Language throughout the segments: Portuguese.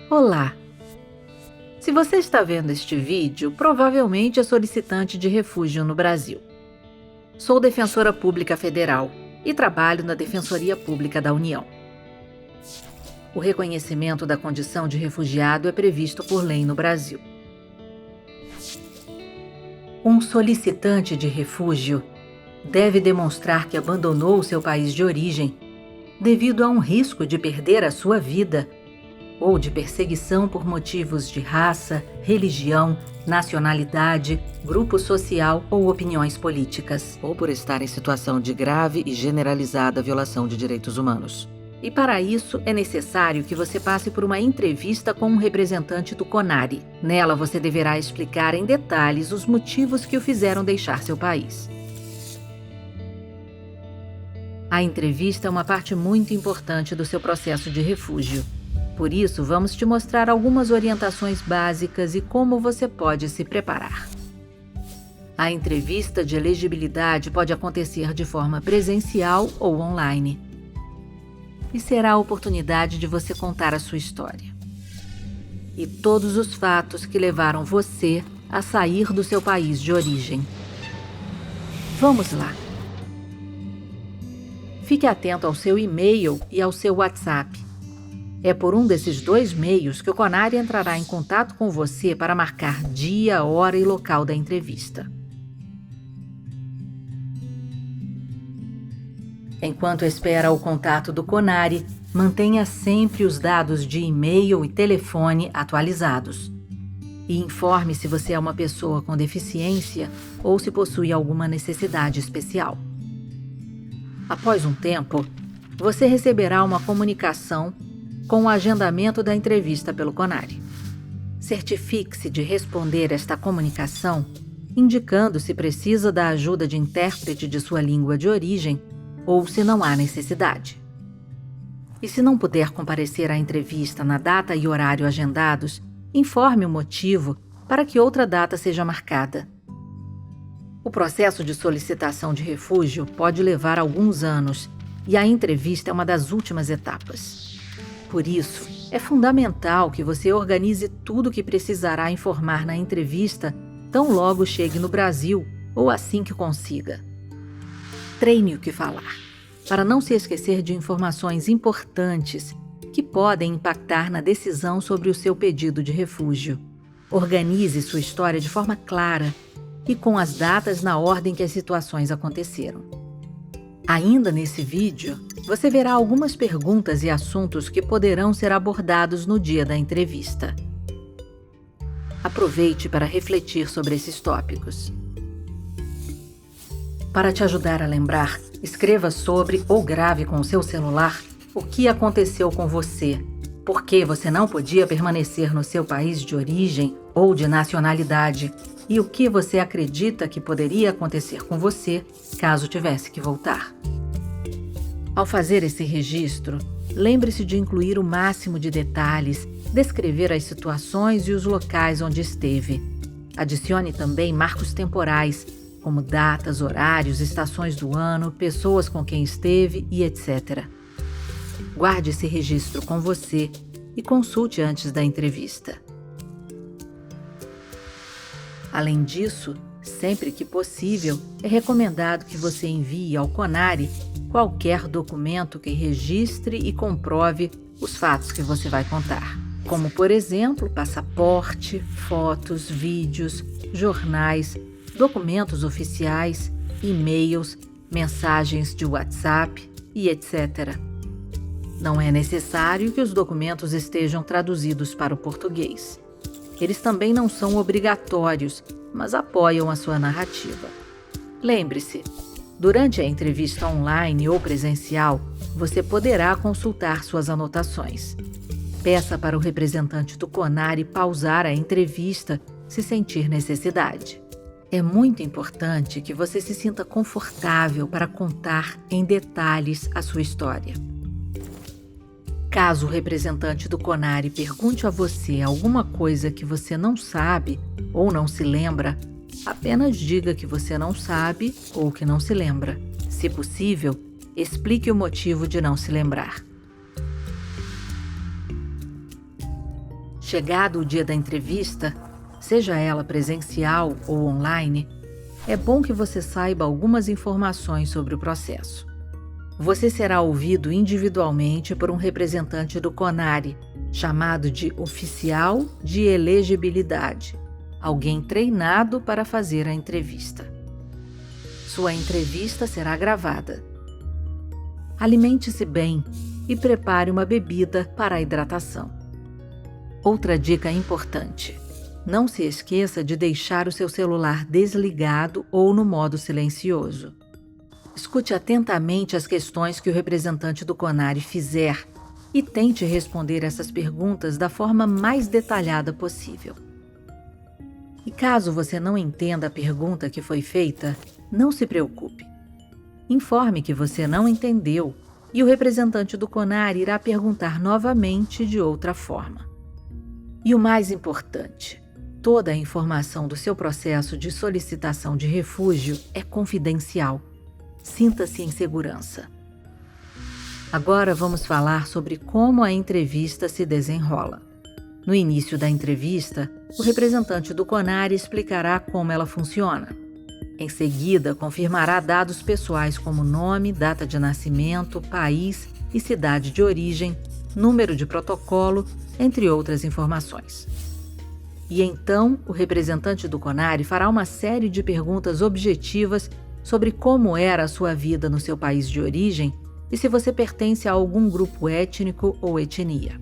Olá! Se você está vendo este vídeo, provavelmente é solicitante de refúgio no Brasil. Sou defensora pública federal e trabalho na Defensoria Pública da União. O reconhecimento da condição de refugiado é previsto por lei no Brasil. Um solicitante de refúgio deve demonstrar que abandonou seu país de origem devido a um risco de perder a sua vida ou de perseguição por motivos de raça, religião, nacionalidade, grupo social ou opiniões políticas, ou por estar em situação de grave e generalizada violação de direitos humanos. E para isso é necessário que você passe por uma entrevista com um representante do CONARE. Nela você deverá explicar em detalhes os motivos que o fizeram deixar seu país. A entrevista é uma parte muito importante do seu processo de refúgio. Por isso, vamos te mostrar algumas orientações básicas e como você pode se preparar. A entrevista de elegibilidade pode acontecer de forma presencial ou online. E será a oportunidade de você contar a sua história. E todos os fatos que levaram você a sair do seu país de origem. Vamos lá! Fique atento ao seu e-mail e ao seu WhatsApp. É por um desses dois meios que o CONARE entrará em contato com você para marcar dia, hora e local da entrevista. Enquanto espera o contato do CONARE, mantenha sempre os dados de e-mail e telefone atualizados. E informe se você é uma pessoa com deficiência ou se possui alguma necessidade especial. Após um tempo, você receberá uma comunicação com o agendamento da entrevista pelo CONARE. Certifique-se de responder esta comunicação, indicando se precisa da ajuda de intérprete de sua língua de origem ou se não há necessidade. E se não puder comparecer à entrevista na data e horário agendados, informe o motivo para que outra data seja marcada. O processo de solicitação de refúgio pode levar alguns anos e a entrevista é uma das últimas etapas. Por isso, é fundamental que você organize tudo o que precisará informar na entrevista tão logo chegue no Brasil ou assim que consiga. Treine o que falar, para não se esquecer de informações importantes que podem impactar na decisão sobre o seu pedido de refúgio. Organize sua história de forma clara e com as datas na ordem que as situações aconteceram. Ainda nesse vídeo, você verá algumas perguntas e assuntos que poderão ser abordados no dia da entrevista. Aproveite para refletir sobre esses tópicos. Para te ajudar a lembrar, escreva sobre ou grave com o seu celular o que aconteceu com você, por que você não podia permanecer no seu país de origem ou de nacionalidade e o que você acredita que poderia acontecer com você caso tivesse que voltar. Ao fazer esse registro, lembre-se de incluir o máximo de detalhes, descrever as situações e os locais onde esteve. Adicione também marcos temporais, como datas, horários, estações do ano, pessoas com quem esteve e etc. Guarde esse registro com você e consulte antes da entrevista. Além disso, sempre que possível, é recomendado que você envie ao CONARE qualquer documento que registre e comprove os fatos que você vai contar, como, por exemplo, passaporte, fotos, vídeos, jornais, documentos oficiais, e-mails, mensagens de WhatsApp e etc. Não é necessário que os documentos estejam traduzidos para o português. Eles também não são obrigatórios, mas apoiam a sua narrativa. Lembre-se, durante a entrevista online ou presencial, você poderá consultar suas anotações. Peça para o representante do CONARE pausar a entrevista se sentir necessidade. É muito importante que você se sinta confortável para contar em detalhes a sua história. Caso o representante do CONARE pergunte a você alguma coisa que você não sabe ou não se lembra, apenas diga que você não sabe ou que não se lembra. Se possível, explique o motivo de não se lembrar. Chegado o dia da entrevista, seja ela presencial ou online, é bom que você saiba algumas informações sobre o processo. Você será ouvido individualmente por um representante do CONARE, chamado de oficial de elegibilidade, alguém treinado para fazer a entrevista. Sua entrevista será gravada. Alimente-se bem e prepare uma bebida para a hidratação. Outra dica importante: não se esqueça de deixar o seu celular desligado ou no modo silencioso. Escute atentamente as questões que o representante do CONARE fizer e tente responder essas perguntas da forma mais detalhada possível. E caso você não entenda a pergunta que foi feita, não se preocupe. Informe que você não entendeu e o representante do CONARE irá perguntar novamente de outra forma. E o mais importante, toda a informação do seu processo de solicitação de refúgio é confidencial. Sinta-se em segurança. Agora vamos falar sobre como a entrevista se desenrola. No início da entrevista, o representante do CONARE explicará como ela funciona. Em seguida, confirmará dados pessoais como nome, data de nascimento, país e cidade de origem, número de protocolo, entre outras informações. E então, o representante do CONARE fará uma série de perguntas objetivas sobre como era a sua vida no seu país de origem e se você pertence a algum grupo étnico ou etnia.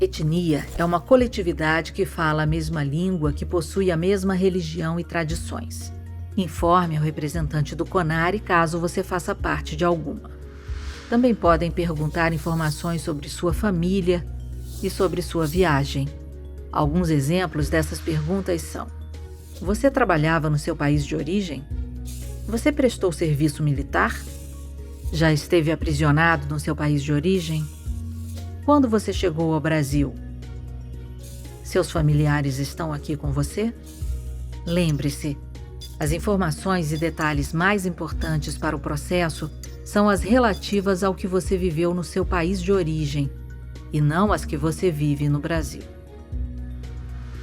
Etnia é uma coletividade que fala a mesma língua, que possui a mesma religião e tradições. Informe ao representante do CONARE caso você faça parte de alguma. Também podem perguntar informações sobre sua família e sobre sua viagem. Alguns exemplos dessas perguntas são: você trabalhava no seu país de origem? Você prestou serviço militar? Já esteve aprisionado no seu país de origem? Quando você chegou ao Brasil? Seus familiares estão aqui com você? Lembre-se, as informações e detalhes mais importantes para o processo são as relativas ao que você viveu no seu país de origem e não as que você vive no Brasil.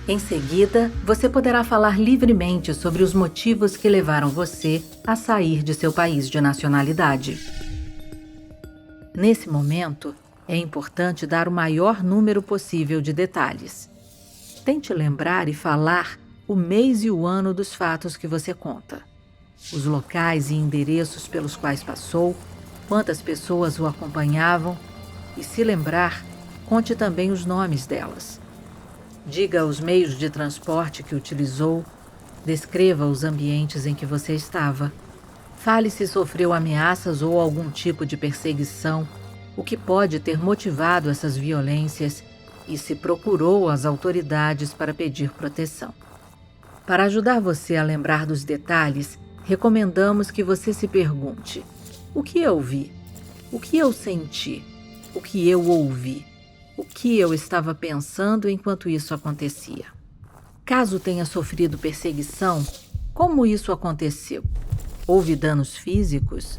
Em seguida, você poderá falar livremente sobre os motivos que levaram você a sair de seu país de nacionalidade. Nesse momento, é importante dar o maior número possível de detalhes. Tente lembrar e falar o mês e o ano dos fatos que você conta, os locais e endereços pelos quais passou, quantas pessoas o acompanhavam e, se lembrar, conte também os nomes delas. Diga os meios de transporte que utilizou, descreva os ambientes em que você estava. Fale se sofreu ameaças ou algum tipo de perseguição, o que pode ter motivado essas violências e se procurou as autoridades para pedir proteção. Para ajudar você a lembrar dos detalhes, recomendamos que você se pergunte: o que eu vi? O que eu senti? O que eu ouvi? O que eu estava pensando enquanto isso acontecia? Caso tenha sofrido perseguição, como isso aconteceu? Houve danos físicos?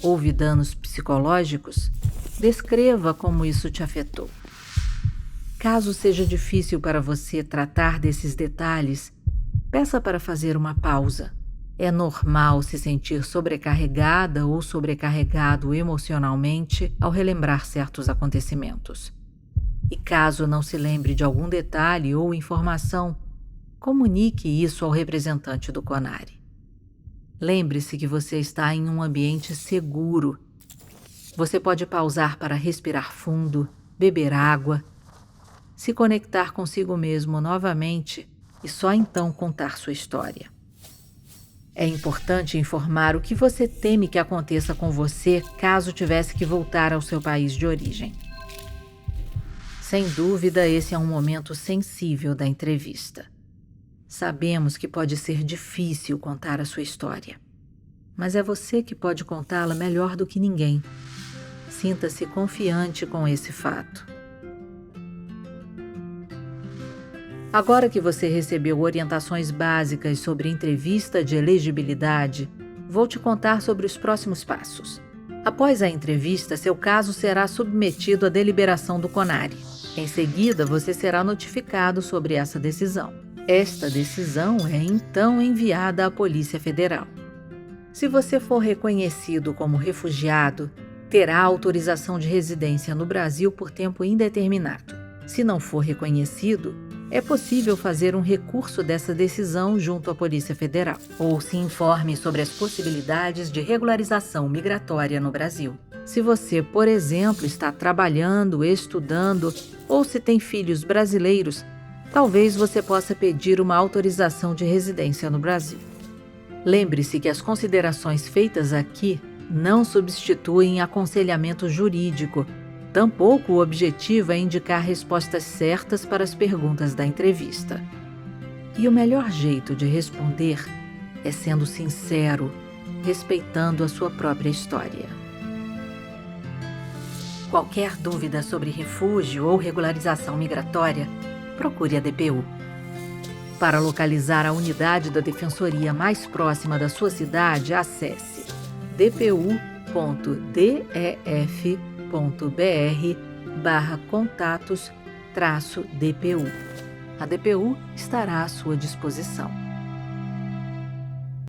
Houve danos psicológicos? Descreva como isso te afetou. Caso seja difícil para você tratar desses detalhes, peça para fazer uma pausa. É normal se sentir sobrecarregada ou sobrecarregado emocionalmente ao relembrar certos acontecimentos. E caso não se lembre de algum detalhe ou informação, comunique isso ao representante do CONARE. Lembre-se que você está em um ambiente seguro. Você pode pausar para respirar fundo, beber água, se conectar consigo mesmo novamente e só então contar sua história. É importante informar o que você teme que aconteça com você caso tivesse que voltar ao seu país de origem. Sem dúvida, esse é um momento sensível da entrevista. Sabemos que pode ser difícil contar a sua história, mas é você que pode contá-la melhor do que ninguém. Sinta-se confiante com esse fato. Agora que você recebeu orientações básicas sobre entrevista de elegibilidade, vou te contar sobre os próximos passos. Após a entrevista, seu caso será submetido à deliberação do CONARE. Em seguida, você será notificado sobre essa decisão. Esta decisão é então enviada à Polícia Federal. Se você for reconhecido como refugiado, terá autorização de residência no Brasil por tempo indeterminado. Se não for reconhecido, é possível fazer um recurso dessa decisão junto à Polícia Federal, ou se informe sobre as possibilidades de regularização migratória no Brasil. Se você, por exemplo, está trabalhando, estudando ou se tem filhos brasileiros, talvez você possa pedir uma autorização de residência no Brasil. Lembre-se que as considerações feitas aqui não substituem aconselhamento jurídico. Tampouco o objetivo é indicar respostas certas para as perguntas da entrevista. E o melhor jeito de responder é sendo sincero, respeitando a sua própria história. Qualquer dúvida sobre refúgio ou regularização migratória, procure a DPU. Para localizar a unidade da Defensoria mais próxima da sua cidade, acesse dpu.def.br/contatos-DPU. A DPU estará à sua disposição.